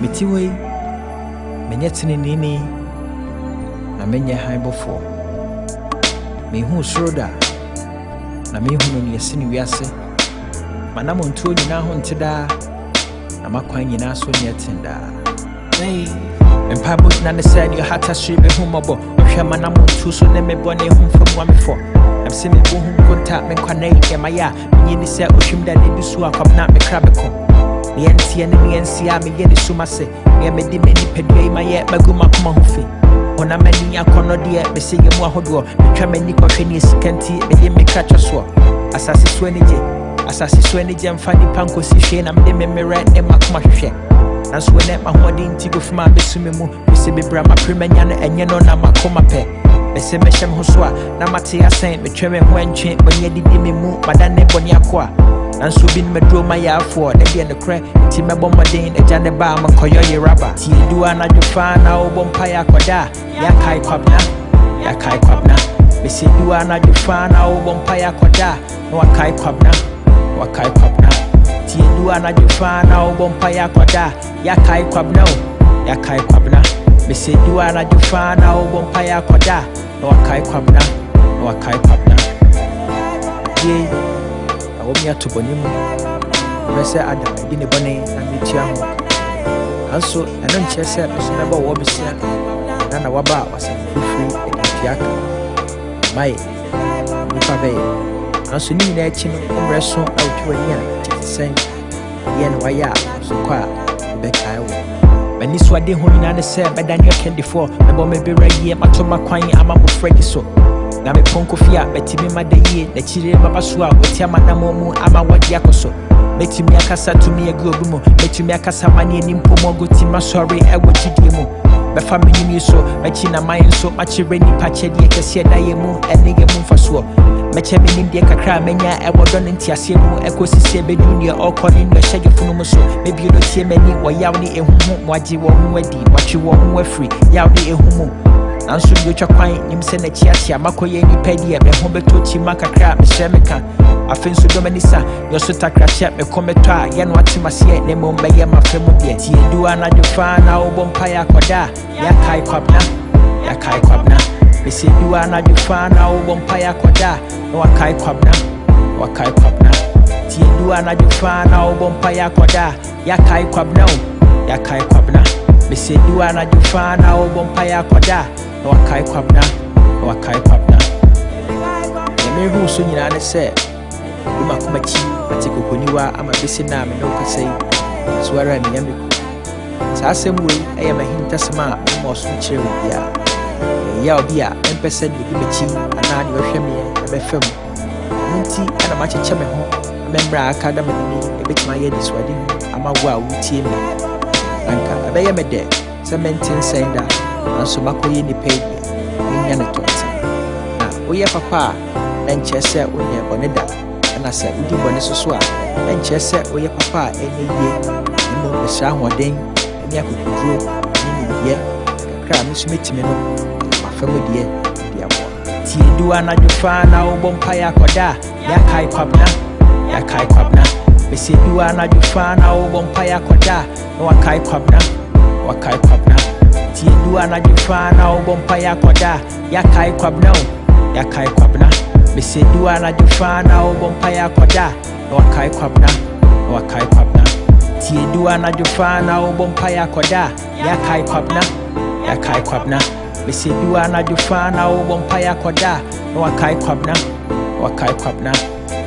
Mitiwe, Menyetini Nini, na menye haibofo. Mehu Sroda, na mehu ni yasini wiase. Manamo ntuo nyina ho nteda, na makwan nyina so nyetenda. Hey, empabo na ne said your heart has me humobo. Ohwa manamo ntuo so ne mebone hu fam wa mefo. I'm seeing me boom contact me kwane my ya. Me ni se ohwim da ne bisu akwam na me krabeko. Me entie ne me ensia me ye ne suma se. Me me di me ni pedua ma ye maguma kuma ho fi. Ona mani akono de be se ye mu ahodo. Me twa mani kohwe ni sikanti me ye me kratwa so. Asase so ani je mfa ni panko si hwe na me de me mere ne makoma hwehwe. Nanso we ne ma hodi nti go fuma besumi mu. Me se bebra ma premanya no enye no na makoma pe. Bese meshem ho so a na mate asen me tweme ho entwe onye didi me mu madane boni akoa nanso bi me dro ma ya afo de de ne kre ti me bomodin eja ne ba makoyo ye raba ti eduwa na dwofa na obompa ya koda ya Kae Kwabena bese eduwa na dwofa na obompa ya koda na wa Kae Kwabena ti eduwa na dwofa na obompa ya koda ya Kae Kwabena bese eduwa na dwofa na obompa ya koda na wa Kae Kwabena ye awomi atobonimu bese adam bi ne bone na metia ho anso eno nche se beso na ba wo besia na waba wasa free ediaka mai ni pabe anso ni na echi no omreso awtwani a tisen ye no waya so kwa be kai wo mani so ade ho nyina ne se bedani okendifo na bo mebere ye matoma kwan ama mo fredi so na me ponko fia betimi madaye na chire baba so a otia manamo mu ama wadi akoso betimi akasa tumi egu obumo betimi akasa mani nimpo mogoti masori ewo chidie mu befa menimi so mechi na mayin so machire ni pachedi ekese daye mu enige mu mfaso meche menim de kakra menya ewo don ntiase mu ekosisi be junior okoni no shege funu mu so mebi do tie mani wo yaw ni ehuhu moaji wo hu adi watwe wo hu afri yaw ni ehumu nanso bi otwa kwan nim se na chiatia makoye ni pedi e me ho beto chi makakra me shemeka afenso domanisa yo so takra che me kometo a ye no atimase ne mo mbaye mafemu de ti eduwa na dwofa na obompa ya koda ya Kae Kwabena bese eduwa na dwofa na obompa ya koda na wa Kae Kwabena ti eduwa na dwofa na obompa ya koda ya Kae Kwabena bese eduwa na dwofa na obompa ya koda na wa Kae Kwabena Yemehu so nyina ne se uma kumachi atikokoniwa ama bese na me no kasai suara mi yamiko sa asemwe eye mahintasema mo so kire bia ya obi a empese de gimechi ana de hwehweme e be fam nti ana ma cheche me ho membra aka da me ni ebetima ye diswadi ama wo a wutie me anka abeye me de se mentin senda anso makoye ni pay nya ne tot na oye papa enche se onye boneda na se udi bone soso a enche se oye papa enye ye mo besha hoden eni akukudro ni ye kakra mi sumetime no afamu de abo ti eduwa na dwofa na obompa ya koda ya Kae Kwabena bese eduwa na dwofa na obompa ya koda na wa Kae Kwabena ti eduwa na dwofa na obompa ya koda ya Kae Kwabena bese eduwa na dwofa na obompa ya koda na wa Kae Kwabena ti eduwa na dwofa na obompa ya koda ya Kae Kwabena bese eduwa na dwofa na obompa ya koda na wa Kae Kwabena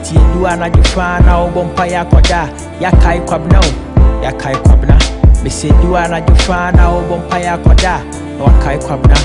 ti eduwa na dwofa na obompa ya koda ya Kae Kwabena bese eduwa na dwofa na obompa ya koda na wa Kae Kwabena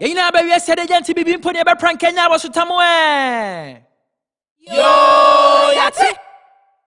Yina ba wi ase de janti bibi mpo ne be prank Kenya waso tamo Yo